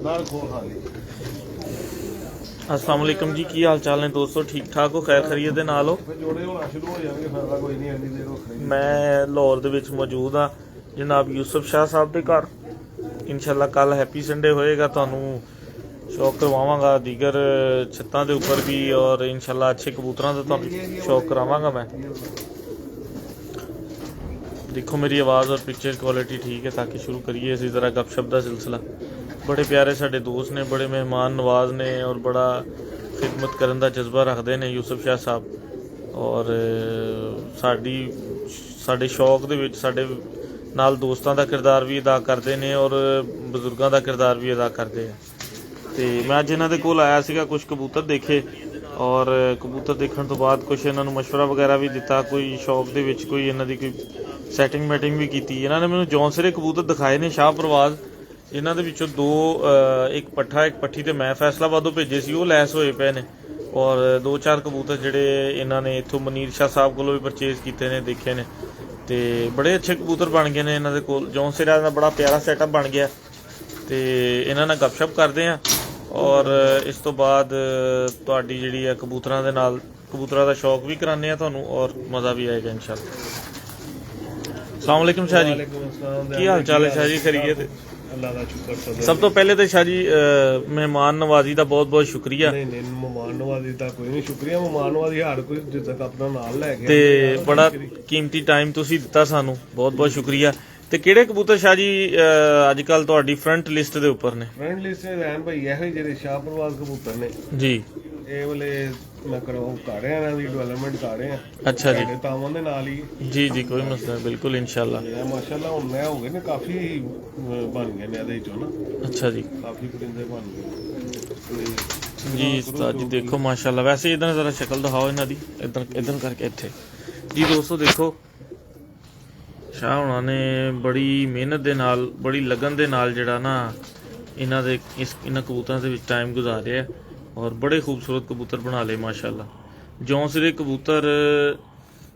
दाल खो खा ली। अस्सलाम वालेकुम जी, की हाल चाल ने दोस्तों? ठीक ठाक हो? खैर खैरियत दे नाल हो? जोड़े होना शुरू हो जाएंगे, फायदा कोई नहीं, इन्नी देर रखने। मैं लाहौर दे विच मौजूद हाँ जनाब यूसुफ शाह साहब के घर। इंशाल्लाह कल हैप्पी संडे होएगा, तुहानू शौक करवावांगा दीगर छत्तां दे उपर भी, और इंशाल्लाह अच्छे कबूतरां दा तुहानू शौक करावांगा मैं। देखो मेरी आवाज़ और पिक्चर क्वालिटी ठीक है, ताकि शुरू करिए इसी तरह गपशप का सिलसिला। बड़े प्यारे साडे दोस्त ने, बड़े मेहमान नवाज ने, और बड़ा खिदमत करने का जज्बा रखते हैं यूसुफ शाह साहब। और साडे शौक दे विच साडे नाल दोस्तां दा किरदार भी अदा करते हैं और बजुर्गों का किरदार भी अदा करते हैं। तो मैं अज इन्हां दे कोल आया सीगा, कुछ कबूतर देखे और कबूतर देखने तो बाद कुछ इन्होंने मशवरा वगैरह भी दिता, कोई शौक दे विच कोई इन्हां दी कोई सैटिंग मैटिंग भी की। इन्होंने मैंने जौनसरे कबूतर दिखाए ने शाह परवाज, इन्हां दे विचों दो एक पट्ठा एक पट्ठी तो मैं फैसलाबादों भेजे सी, वो लैस होए पे ने, और दो चार कबूतर जिहड़े इन्होंने इत्थों मनीर शाह साहब कोलों भी परचेज किए ने, देखे ने, तो बड़े अच्छे कबूतर बन गए ने इन्हां दे कोल। जौनसरे का बड़ा प्यारा सैटअप बन गया, तो इन्हां नाल गपशप करते हैं और इस तो बाद तुहाडी जिहड़ी है कबूतरां दे नाल कबूतरां दा शौक भी कराने तुहानू और मज़ा भी आएगा इंशाअल्लाह। अस्सलाम वालेकुम शाह जी, की हाल चाल है शाह जी? खैरियत? अल्लाह का शुक्र। सब तो पहले तो शाह जी मेहमान नवाजी का बहुत बहुत शुक्रिया। नहीं नहीं, मेहमान नवाजी का कोई नहीं शुक्रिया, मेहमान नवाजी हर कोई जिस तक अपना नाल लैके ते बड़ा कीमती टाइम तुसी दिता सानू, बहुत बहुत शुक्रिया। ते किहड़े कबूतर शाह जी अजकल तुहाडी फ्रंट लिस्ट दे उपर ने? फ्रंट लिस्ट रहन भाई यह जेडे शाह परवाज कबूतर ने जी, ਇਹ ਵੇਲੇ ਮੈਂ ਕਰੋ ਕਰ ਰਿਹਾ ਇਹਨਾਂ ਦੀ ਡਿਵੈਲਪਮੈਂਟ ਕਰ ਰਹੇ ਆ। अच्छा जी, ਤਾਵਾਂ ਦੇ ਨਾਲ ਹੀ जी जी, कोई मसला नहीं, बिल्कुल इंशाल्लाह। ਇਹ ਮਾਸ਼ਾਅੱਲਾ ਹੁਣ ਮੈਂ ਹੋ ਗਏ ਨੇ ਕਾਫੀ ਬਣ ਗਏ ਨੇ ਇਹਦੇ ਵਿੱਚੋਂ ਨਾ, अच्छा जी ਕਾਫੀ ਪਰਿੰਦੇ ਬਣ ਗਏ जी उस्ताद जी, देखो माशाल्लाह। वैसे इधर जरा शक्ल दिखाओ इन्हां दी, इधर इधर करके इत्थे। जी दोस्तों देखो, शाह हुणां ने बड़ी मेहनत दे नाल, बड़ी लगन दे नाल जिहड़ा ना इन्हां दे इन्हां कबूतरां दे विच टाइम गुजारिया और बड़े खूबसूरत कबूतर बना ले माशाल्लाह। जौनसरे कबूतर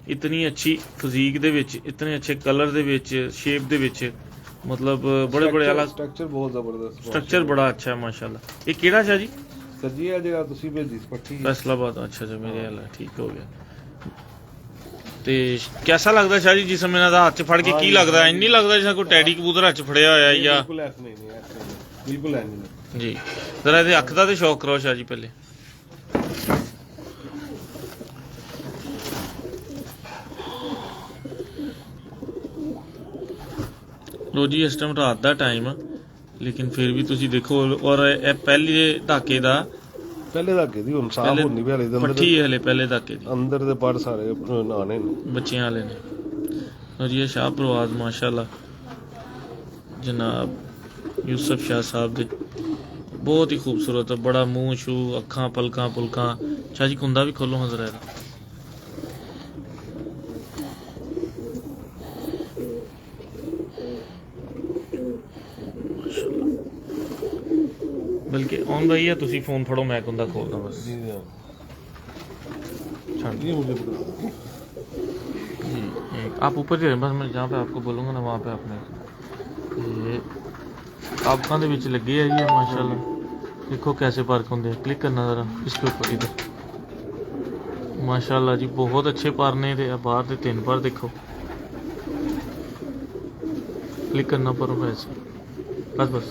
इतनी अच्छी फिजीक दे विच, इतने अच्छे कलर दे विच, शेप दे विच, मतलब बड़े बड़े अलग स्ट्रक्चर बहुत जबरदस्त, स्ट्रक्चर बड़ा अच्छा है माशाल्लाह। ये केड़ा शाह जी? सर जी ਇਹ ਜਿਹੜਾ ਤੁਸੀਂ ਭੇਜੀ ਪੱਠੀ फैसलाबाद, अच्छा अच्छा, मेरे हाल ठीक हो गया। ਤੇ कैसा लगदा शाह जी जिस समय इन्हां दा हत्थ च फड़ के की लगदा? इंनी लगदा जिस कोई टैडी कबूतर हत्थ च फड़िया होया या? ਬਿਲਕੁਲ ਐਸ ਨਹੀਂ ਨਹੀਂ ਐਸ ਨਹੀਂ, ਬਿਲਕੁਲ ਐ ਨਹੀਂ। जी जरा ਇਹਦੇ ਅੱਖ ਦਾ ਤੇ ਸ਼ੌਕ ਕਰੋ शाह जी पहले। लो जी इस टाइम रात का टाइम आ, लेकिन फिर भी तुसी देखो, और ਇਹ ਪਹਿਲੇ ਧਾਕੇ ਦਾ ਪਹਿਲੇ ਧਾਕੇ ਦੀ ਹੁਣ ਸਾਫ ਹੁੰਦੀ ਵੀ ਹਲੇ ਦੇ ਪੱਠੀ ਹੈ ਹਲੇ ਪਹਿਲੇ ਧਾਕੇ ਦੀ, ਅੰਦਰ ਦੇ ਪੜ ਸਾਰੇ ਨਾਣੇ ਨੇ ਬੱਚਿਆਂ ਵਾਲੇ ਨੇ। और ये शाह परवाज माशाल्लाह जनाब यूसुफ शाह साहब दे बहुत ही खूबसूरत है, बड़ा मूँह शू, अखां पलकां पुलकां। शाह जी कुंदा भी खोलो नजर आएगा। बल्कि ऑन भाई है, तुसी फोन फड़ो, मैं कुंदा खोलदा बस। ਜੀ छाड़ ਜੀ मुझे बता जी, आप ऊपर ही रहें, बस मैं जहाँ पे आपको बोलूँगा ना वहाँ पे आपने ये आपका दे विच लगी है ये माशाल्लाह। देखो कैसे पार्क होंगे, क्लिक करना ज़रा इसके ऊपर, इधर माशाल्लाह जी बहुत अच्छे पारने थे। बाहर के 3 बार देखो, क्लिक करना पर वैसे बस बस।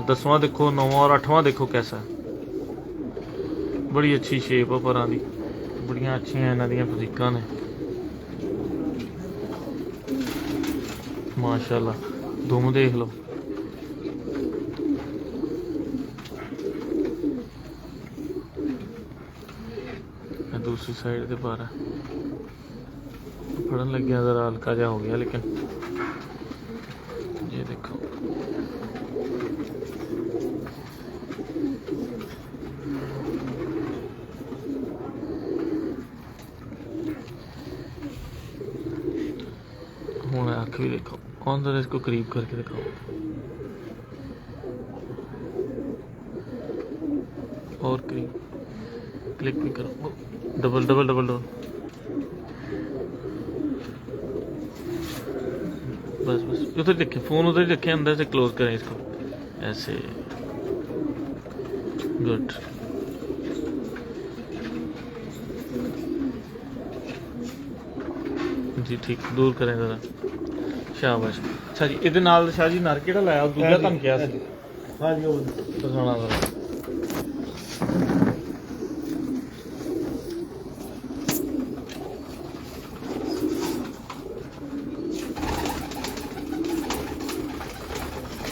10वां देखो, 9वां और 8वां देखो कैसा है, बड़ी अच्छी शेप है परां दी, बड़ियां अच्छियां इन्हां दियां फजीकां ने माशाल्लाह। दुम देख लो, दूसरी साइड से पारा फड़न लग गया, जरा हल्का जा हो गया, लेकिन ये देखो हूँ आँख भी देखो, कौन सा इसको करीब करके दिखाओ, और करीब क्लिक भी करो, डबल डबल डबल डबल, बस बस उधर देखे, फोन उधर ही रखे, अंदर से क्लोज करें इसको ऐसे। गुड। जी ठीक, दूर करें जरा, शाबाश। अच्छा जी, ਇਹਦੇ ਨਾਲ ਸ਼ਾਹ ਜੀ ਨਰ ਕਿਹੜਾ ਲਾਇਆ? ਦੂਜਾ ਤੁਹਾਨੂੰ ਕਿਹਾ ਸੀ ਹਾਂਜੀ ਉਹ ਦਿਖਾਉਣਾ ਜ਼ਰਾ।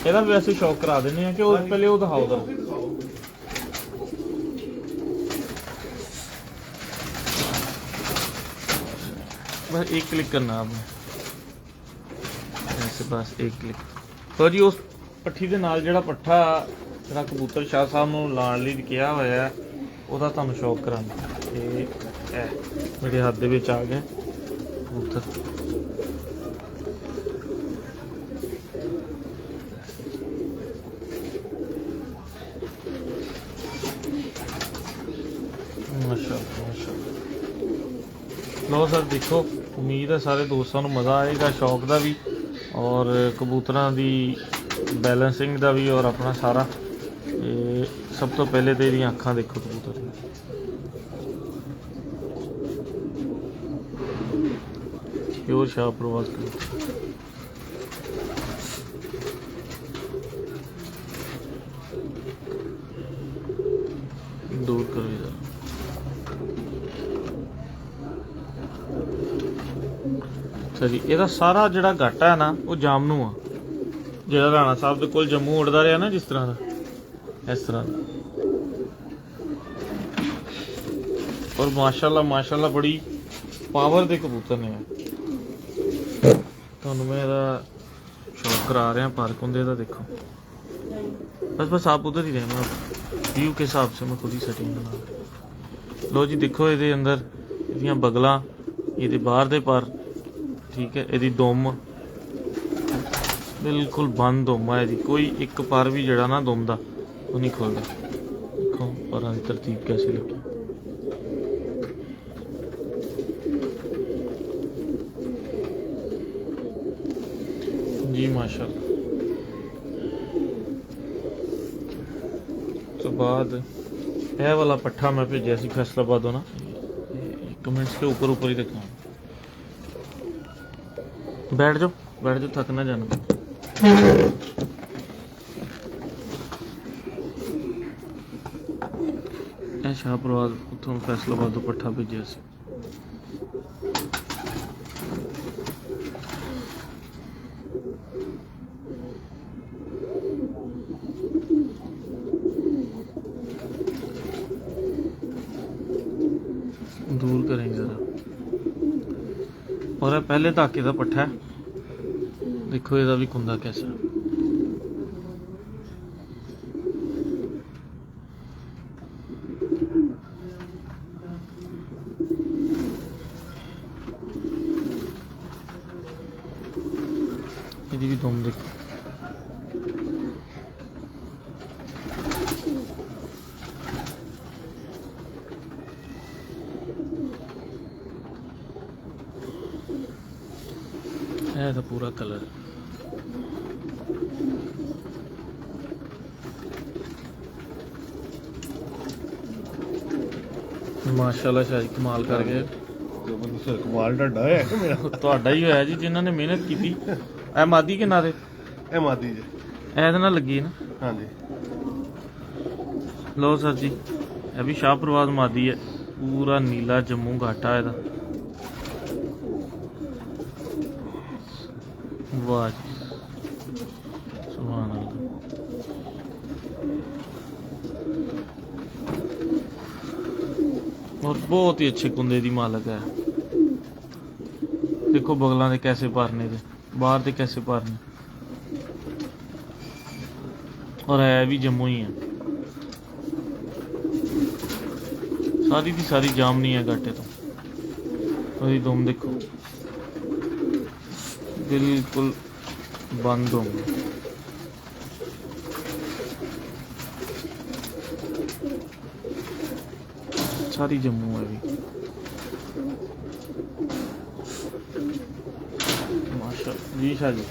ਇਹਦਾ ਵੀ ਵੈਸੇ ਸ਼ੌਕ ਕਰਾ ਦਿੰਦੇ ਆ ਕਿ ਉਹ ਪਹਿਲੇ ਉਹ ਦਿਖਾਓ ਦਾ। बस एक क्लिक करना आपने ऐसे, बस एक क्लिक। तो जी उस पट्ठी ਦੇ ਨਾਲ ਜਿਹੜਾ ਪੱਠਾ ਜਿਹੜਾ ਕਬੂਤਰ ਸ਼ਾਹ ਸਾਹਿਬ ਨੂੰ ਲਾਉਣ ਲਈ ਕਿਹਾ ਹੋਇਆ ਹੈ, ਉਹਦਾ ਤੁਹਾਨੂੰ ਸ਼ੌਕ ਕਰਾਂਗਾ। ਇਹ ਮੇਰੇ ਹੱਥ ਦੇ ਵਿੱਚ ਆ ਗਿਆ ਕਬੂਤਰ। ਮਾਸ਼ਾਅੱਲਾ ਮਾਸ਼ਾਅੱਲਾ। ਲਓ ਸਰ ਦੇਖੋ, ਉਮੀਦ ਹੈ ਸਾਰੇ ਦੋਸਤਾਂ ਨੂੰ ਮਜ਼ਾ ਆਏਗਾ, ਸ਼ੌਕ ਦਾ ਵੀ ਔਰ ਕਬੂਤਰਾਂ ਦੀ ਬੈਲੈਂਸਿੰਗ ਦਾ ਵੀ ਔਰ ਆਪਣਾ ਸਾਰਾ। ਇਹ ਸਭ ਤੋਂ ਪਹਿਲੇ ਤੇ ਇਹਦੀਆਂ ਅੱਖਾਂ ਦੇਖੋ ਕਬੂਤਰ ਦੀਆਂ, ਪਿਓਰ ਸ਼ਾਹ ਪ੍ਰਵਾਸ ਕਬੂਤਰ। दूर करो इधर। अच्छा जी, ਇਹਦਾ ਸਾਰਾ ਜਿਹੜਾ ਘਾਟਾ ਹੈ ਨਾ ਉਹ ਜਾਮਨੂ ਆ, ਜਿਹੜਾ ਰਾਣਾ ਸਾਹਿਬ ਦੇ ਕੋਲ ਜੰਮੂ ਉੜਦਾ ਰਿਹਾ ਨਾ, ਜਿਸ ਤਰ੍ਹਾਂ ਦਾ, ਇਸ ਤਰ੍ਹਾਂ ਦਾ। ਔਰ ਮਾਸ਼ਾਅੱਲਾ ਮਾਸ਼ਾਅੱਲਾ ਬੜੀ ਪਾਵਰ ਦੇ ਕਬੂਤਰ ਨੇ। ਤੁਹਾਨੂੰ ਮੈਂ ਇਹਦਾ ਸ਼ੌਕ ਕਰਾ ਰਿਹਾ ਪਾਰਕ ਹੁੰਦੇ ਦਾ, ਦੇਖੋ बस बस आप उधर ही रहना, व्यू के हिसाब से मैं खुद ही सेटिंग बना। लो जी देखो, ये अंदर ये बगला, ये बाहर दे पर ठीक है, ये दुम बिल्कुल बंद दुम है जी, कोई एक पर भी जड़ा ना दुम दा वो नहीं खुलता। देखो पर की तरतीब कैसी लगी। जी माशाल्लाह। तो बाद यह वाला पट्ठा मैं भेजा सी फैसलाबादों ना, कमेंट्स के ऊपर ऊपर ही देखा। बैठ जाओ थक ना जाना। यह शाहपुरवाद उतों फैसलाबादों पट्ठा भेजा सी। दूर करेंगे जरा। और पहले धाके का पट्ठा है, देखो ਇਹਦਾ भी कुंदा कैसा। ਇਹਦੀ भी दुम देखो। है तो पूरा कलर माशाल्लाह शाह जी कमाल कर गए। ਕਮਾਲ ਢੱਡਾ ਹੈ ਮੇਰਾ, ਤੁਹਾਡਾ ਹੀ ਹੋਇਆ ਜੀ, ਜਿਨ੍ਹਾਂ ਨੇ ਮਿਹਨਤ ਕੀਤੀ। ਇਹ ਮਾਦੀ ਕਿੰਨਾ ਦੇ? ਇਹ ਮਾਦੀ ਜੀ, ਇਹਦੇ ਨਾਲ ਲੱਗੀ ਨਾ। ਹਾਂਜੀ ਲਓ ਸਰ ਜੀ, ਇਹ ਵੀ ਸ਼ਾਹ ਪ੍ਰਵਾਜ਼ ਮਾਦੀ ਹੈ, ਪੂਰਾ ਨੀਲਾ ਜੰਮੂ ਘਾਟਾ ਇਹਦਾ। वाह जी सुभान अल्लाह। और बहुत ही अच्छे कुंदे दी मालक है। देखो बगलों के कैसे भरने दे, बाहर के कैसे भरने, और है भी जम्मू ही है। सारी की सारी जाम नहीं है घाटे तो। तुम देखो बिल्कुल बंद होंगे। सारी जम्मू है भी माशाल्लाह जी। शाह जी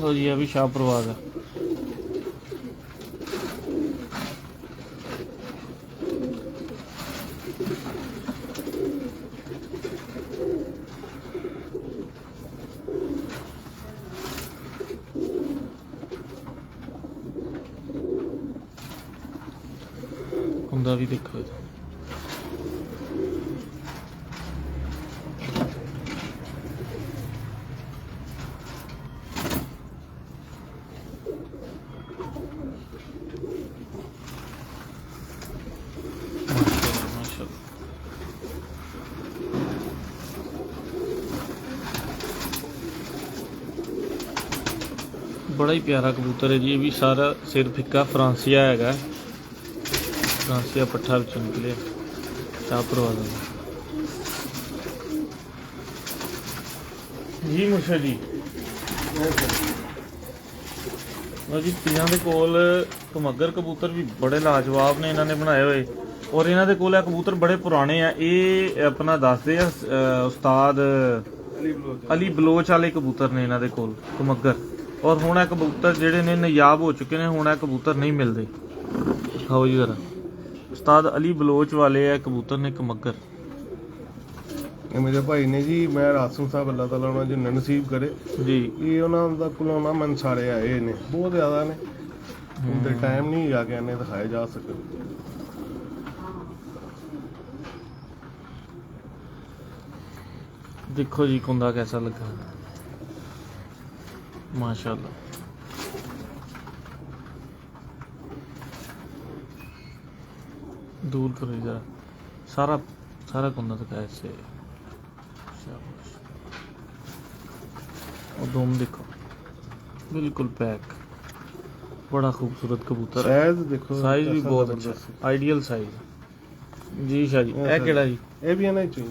ਲੋ ਜੀ ਇਹ ਵੀ ਸ਼ਾਹ ਪ੍ਰਵਾਜ਼ ਹੈ। ਹੁੰਦਾ ਵੀ ਦੇਖੋ ਇਹਦਾ। बड़ा ही प्यारा कबूतर है जी। ये भी सारा सिर फिक्का फ्रांसिया है, फ्रांसिया पट्ठा बिचों निकले शाह परवाज़ जी। मुर्शद जी जी तियां दे कोल कमगर कबूतर भी बड़े लाजवाब ने इन्होंने बनाए हुए, और इन्हों दे कोल कबूतर बड़े पुराने हैं। ये अपना दसदे उस्ताद अली बलोच वाले कबूतर ने इन्हों दे कोल कमगर, और हुण कबूतर जिहड़े ने नायाब हो चुके हैं, हुण कबूतर नहीं मिलते। दिखाओ जी जरा, उस्ताद अली बलोच वाले है कबूतर ने कमगर। ये मेरे भाई ने जी, मैं रासम साहब अल्लाह ताला उन्हें जिन्ना नसीब करे जी। ये उन्होंने कोलों ना मन सारे आए ने बहुत ज़्यादा ने, उनके टाइम नहीं आके इन्हें दिखाए जा सके। देखो जी कुंदा कैसा लगा, माशाल्लाह। दूर करो जरा, सारा सारा कुंदा तो कैसे। और दोम देखो बिल्कुल पैक, बड़ा खूबसूरत कबूतर है। साइज देखो, साइज भी बहुत अच्छा, आइडियल साइज जी। शाह जी ਇਹ ਕਿਹੜਾ ਜੀ? ਇਹ ਵੀ ਇਹਨਾਂ ਚ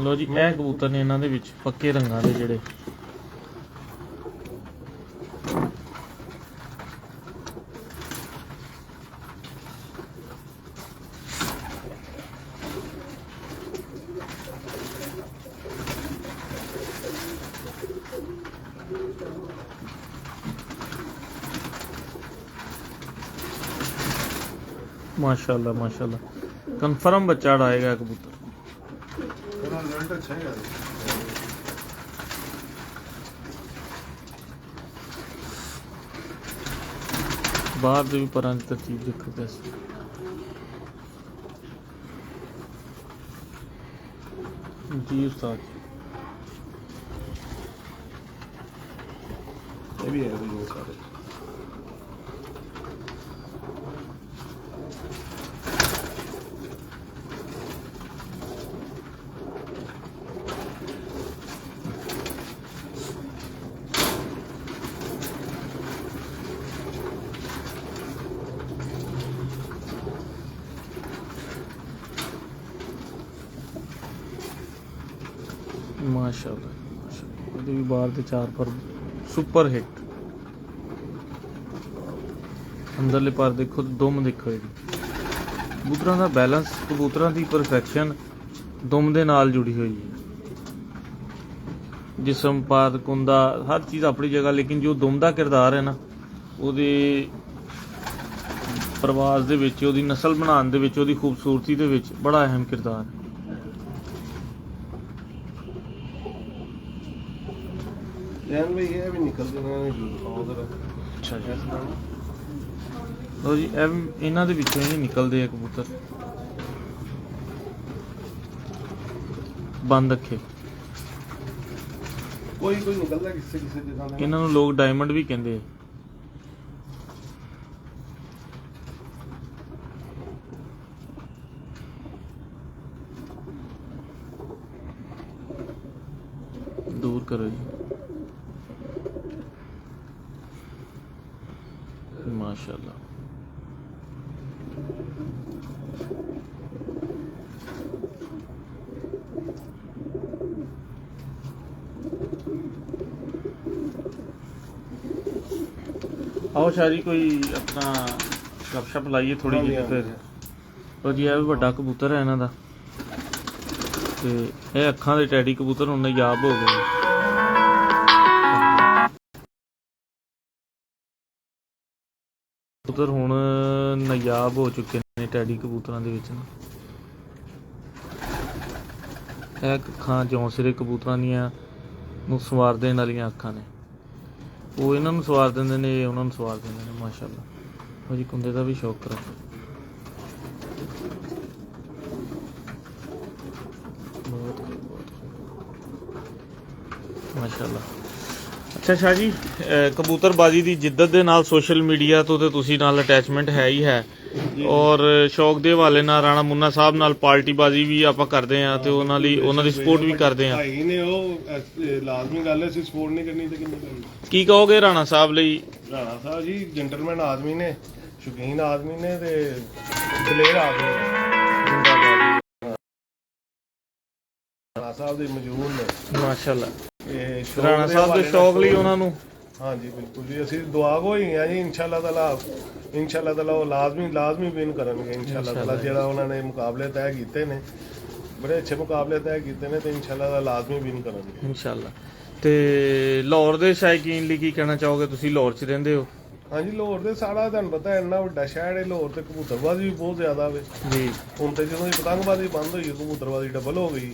ਲੋ ਜੀ ਇਹ ਕਬੂतर ਨੇ ਇਹਨਾਂ ਦੇ ਵਿੱਚ ਪੱਕੇ ਰੰਗਾਂ ਦੇ ਜਿਹੜੇ। माशाल्लाह माशाल्लाह कन्फर्म बच्चा उड़ाएगा कबूतर। रिजल्ट अच्छा है यार। बाहर से भी परां की तरतीब देखो कैसे। जी उस्ताद ये भी है वो सारे। माशाल्लाह माशाल्लाह ਉਹਦੇ ਵੀ ਬਾਹਰ ਦੇ ਚਾਰ ਪਰ ਸੁਪਰ ਹਿੱਟ। ਅੰਦਰਲੇ ਪਰ ਦੇਖੋ, ਦੁਮ ਦੇਖੋ ਇਹਦੀ। ਕਬੂਤਰਾਂ ਦਾ ਬੈਲੈਂਸ, ਕਬੂਤਰਾਂ ਦੀ ਪਰਫੈਕਸ਼ਨ ਦੁਮ ਦੇ ਨਾਲ ਜੁੜੀ ਹੋਈ ਹੈ। ਜਿਸਮ ਪਾਤ ਕੁੰਦਾ ਹਰ ਚੀਜ਼ ਆਪਣੀ ਜਗ੍ਹਾ, ਲੇਕਿਨ ਜੋ ਦੁਮ ਦਾ ਕਿਰਦਾਰ ਹੈ ਨਾ, ਉਹਦੇ ਪ੍ਰਵਾਜ਼ ਦੇ ਵਿੱਚ, ਉਹਦੀ ਨਸਲ ਬਣਾਉਣ ਦੇ ਵਿੱਚ, ਉਹਦੀ ਖੂਬਸੂਰਤੀ ਦੇ ਵਿੱਚ ਬੜਾ ਅਹਿਮ ਕਿਰਦਾਰ ਹੈ। जैन भाई ये भी निकल देना उधर। अच्छा जी ਲੋ ਜੀ ਇਹਨਾਂ ਦੇ ਵਿੱਚੋਂ ਹੀ ਨਿਕਲਦੇ ਆ ਕਬੂਤਰ ਬੰਦ ਅੱਖੇ। कोई कोई निकलता है किससे किससे दिखाने। ਇਹਨਾਂ ਨੂੰ ਲੋਕ ਡਾਇਮੰਡ ਵੀ ਕਹਿੰਦੇ ਆ। दूर करो जी, माशाल्लाह। आओ शाह जी कोई अपना गपशप लाइए थोड़ी जी। फिर और जी ਇਹ ਵੱਡਾ ਕਬੂਤਰ ਹੈ ਇਹਨਾਂ ਦਾ, ਤੇ ਇਹ ਅੱਖਾਂ ਦੇ ਟੈਡੀ ਕਬੂਤਰ ਹੁਣ ਨਾਯਾਬ ਹੋ ਗਏ। ਕਬੂਤਰ ਹੁਣ ਨਾਯਾਬ ਹੋ ਚੁੱਕੇ ਨੇ ਟੈਡੀ ਕਬੂਤਰਾਂ ਦੇ ਵਿੱਚ ਨਾ। ਇਹ ਅੱਖਾਂ ਜੌਂਸਰੇ ਕਬੂਤਰਾਂ ਦੀਆਂ ਨੂੰ ਸਵਾਰ ਦੇਣ ਵਾਲੀਆਂ ਅੱਖਾਂ ਨੇ। ਉਹ ਇਹਨਾਂ ਨੂੰ ਸਵਾਰ ਦਿੰਦੇ ਨੇ, ਇਹ ਉਹਨਾਂ ਨੂੰ ਸਵਾਰ ਦਿੰਦੇ ਨੇ। ਮਾਸ਼ਾਅੱਲਾ ਉਹ ਜੀ ਕੁੰਦੇ ਦਾ ਵੀ ਸ਼ੌਕ ਕਰੋ। ਬਹੁਤ ਮਾਸ਼ਾਅੱਲਾ। ਅੱਛਾ ਸ਼ਾਹ ਜੀ, ਕਬੂਤਰਬਾਜ਼ੀ ਦੀ ਜਿੱਦਤ ਦੇ ਨਾਲ ਸੋਸ਼ਲ ਮੀਡੀਆ ਤੋਂ ਤੇ ਤੁਸੀਂ ਨਾਲ ਅਟੈਚਮੈਂਟ ਹੈ ਹੀ ਹੈ, ਔਰ ਸ਼ੌਕ ਦੇ ਹਵਾਲੇ ਨਾਲ ਰਾਣਾ ਮੁੰਨਾ ਸਾਹਿਬ ਨਾਲ ਪਾਰਟੀਬਾਜ਼ੀ ਵੀ ਆਪਾਂ ਕਰਦੇ ਆ ਤੇ ਉਹਨਾਂ ਦੀ ਸਪੋਰਟ ਵੀ ਕਰਦੇ ਆ। ਭਾਈ ਨੇ ਉਹ ਲਾਜ਼ਮੀ ਗੱਲ ਹੈ, ਸਪੋਰਟ ਨਹੀਂ ਕਰਨੀ ਤੇ ਕਿੰਨੀ ਕਰਨੀ। ਕੀ ਕਹੋਗੇ ਰਾਣਾ ਸਾਹਿਬ ਲਈ? ਰਾਣਾ ਸਾਹਿਬ ਜੀ ਜੈਂਟਲਮੈਨ ਆਦਮੀ ਨੇ, ਸ਼ੌਕੀਨ ਆਦਮੀ ਨੇ ਤੇ ਦਲੇਰ ਆਦਮੀ ਨੇ। ਰਾਣਾ ਸਾਹਿਬ ਦੇ ਮੌਜੂਦ ਨੇ ਮਾਸ਼ਾਅੱਲਾ। ਇਹ ਰਾਣਾ ਸਾਹਿਬ ਦੇ ਸ਼ੌਕ ਲਈ ਉਹਨਾਂ ਨੂੰ ਹਾਂਜੀ ਬਿਲਕੁਲ ਜੀ, ਅਸੀਂ ਦੁਆ ਹੋਈ ਆ ਜੀ ਇਨਸ਼ਾਅੱਲਾ ਤਾਲਾ ਉਹ ਲਾਜ਼ਮੀ ਵਿਨ ਕਰਨਗੇ ਇਨਸ਼ਾਅੱਲਾ ਤਾਲਾ। ਜਿਹੜਾ ਉਹਨਾਂ ਨੇ ਮੁਕਾਬਲੇ ਤੈਅ ਕੀਤੇ ਨੇ, ਬੜੇ ਅੱਛੇ ਮੁਕਾਬਲੇ ਤੈਅ ਕੀਤੇ ਨੇ ਤੇ ਇਨਸ਼ਾਅੱਲਾ ਲਾਜ਼ਮੀ ਵਿਨ ਕਰਨਗੇ ਇਨਸ਼ਾਅੱਲਾ। ਤੇ ਲਾਹੌਰ ਦੇ ਸ਼ਾਇਕੀਨ ਲਈ ਕੀ ਕਹਿਣਾ ਚਾਹੋਗੇ? ਤੁਸੀਂ ਲਾਹੌਰ 'ਚ ਰਹਿੰਦੇ ਹੋ। ਹਾਂਜੀ ਲਾਹੌਰ ਦੇ ਸਾਰਾ ਤੁਹਾਨੂੰ ਪਤਾ ਇੰਨਾ ਵੱਡਾ ਸ਼ਹਿਰ ਹੈ ਲਾਹੌਰ, ਤੇ ਕਬੂਤਰਬਾਜ਼ੀ ਵੀ ਬਹੁਤ ਜ਼ਿਆਦਾ ਵੇ ਜੀ। ਹੁਣ ਤੇ ਜਦੋਂ ਪਤੰਗਬਾਜ਼ੀ ਬੰਦ ਹੋਈ ਕਬੂਤਰਬਾਜ਼ੀ ਡਬਲ ਹੋ ਗਈ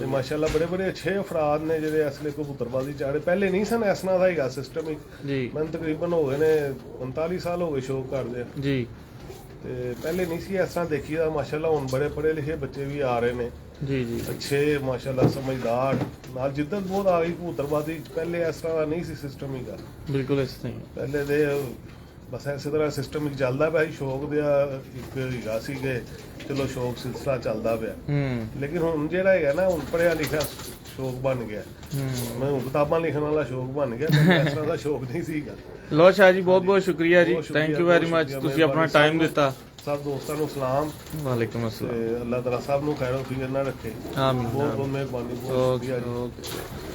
ਤੇ ਮਾਸ਼ਾਅੱਲਾ ਬੜੇ ਅੱਛੇ ਅਫਰਾਦ ਨੇ ਜਿਹੜੇ ਇਸ ਲਈ ਕਬੂਤਰਬਾਜ਼ੀ ਚਾੜੇ। ਪਹਿਲੇ ਨਹੀਂ ਸਨ ਇਸ ਤਰ੍ਹਾਂ ਦਾ ਹੈਗਾ ਸਿਸਟਮ ਹੀ ਜੀ। ਮੈਨੂੰ ਤਕਰੀਬਨ ਹੋ ਗਏ ਨੇ 45 ਸਾਲ ਹੋ ਗਏ ਸ਼ੌਕ ਕਰਦੇ ਜੀ। ਤੇ ਪਹਿਲੇ ਨਹੀਂ ਸੀ ਇਸ ਤਰ੍ਹਾਂ ਦੇਖੀਦਾ। ਮਾਸ਼ਾਅੱਲਾ ਹੁਣ ਬੜੇ ਪੜ੍ਹੇ ਲਿਖੇ ਬੱਚੇ ਵੀ ਆ ਰਹੇ ਨੇ ਜੀ ਜੀ ਅੱਛੇ, ਮਾਸ਼ਾਅੱਲਾ ਸਮਝਦਾਰ, ਨਾਲ ਜਿੱਦਤ ਬਹੁਤ ਆ ਗਈ ਕਬੂਤਰਬਾਜ਼ੀ। ਪਹਿਲੇ ਇਸ ਤਰ੍ਹਾਂ ਦਾ ਨਹੀਂ ਸੀ ਸਿਸਟਮ ਹੀਗਾ, ਬਿਲਕੁਲ ਇਸ ਤਰ੍ਹਾਂ ਹੀ। ਪਹਿਲੇ ਦੇ ਬਸ ਇਸੇ ਤਰ੍ਹਾਂ ਸਿਸਟਮ ਇੱਕ ਚੱਲਦਾ ਪਿਆ ਸੀ। ਸ਼ੌਕ ਦਾ ਇੱਕ ਹੈਗਾ ਸੀ ਕਿ ਚਲੋ ਸ਼ੌਕ ਸਿਲਸਿਲਾ ਚੱਲਦਾ ਪਿਆ, ਲੇਕਿਨ ਹੁਣ ਜਿਹੜਾ ਹੈਗਾ ਨਾ, ਹੁਣ ਪੜ੍ਹਿਆ ਲਿਖਿਆ ਸ਼ੌਕ ਬਣ ਗਿਆ। ਮੈਂ ਹੁਣ ਕਿਤਾਬਾਂ ਲਿਖਣ ਵਾਲਾ ਸ਼ੌਕ ਬਣ ਗਿਆ, ਇਸ ਤਰ੍ਹਾਂ ਦਾ ਸ਼ੌਕ ਨਹੀਂ ਸੀਗਾ। ਲੋ ਸ਼ਾਹ ਜੀ, ਬਹੁਤ ਸ਼ੁਕਰੀਆ ਜੀ, ਥੈਂਕ ਯੂ ਵੈਰੀ ਮਚ, ਤੁਸੀਂ ਆਪਣਾ ਟਾਈਮ ਦਿੱਤਾ। ਸਭ ਦੋਸਤਾਂ ਨੂੰ ਸਲਾਮ। ਵਾਲੇਕੁਮ ਅਸਲਾਮ। ਤੇ ਅੱਲਾਹ ਤਾਲਾ ਸਭ ਨੂੰ ਖੈਰੋ ਫਿਕਰ ਨਾ ਰੱਖੇ। ਆਮੀਨ। ਬਹੁਤ ਮਿਹਰਬਾਨੀ, ਬਹੁਤ ਸ਼ੁਕਰੀਆ ਜੀ। ਓਕੇ।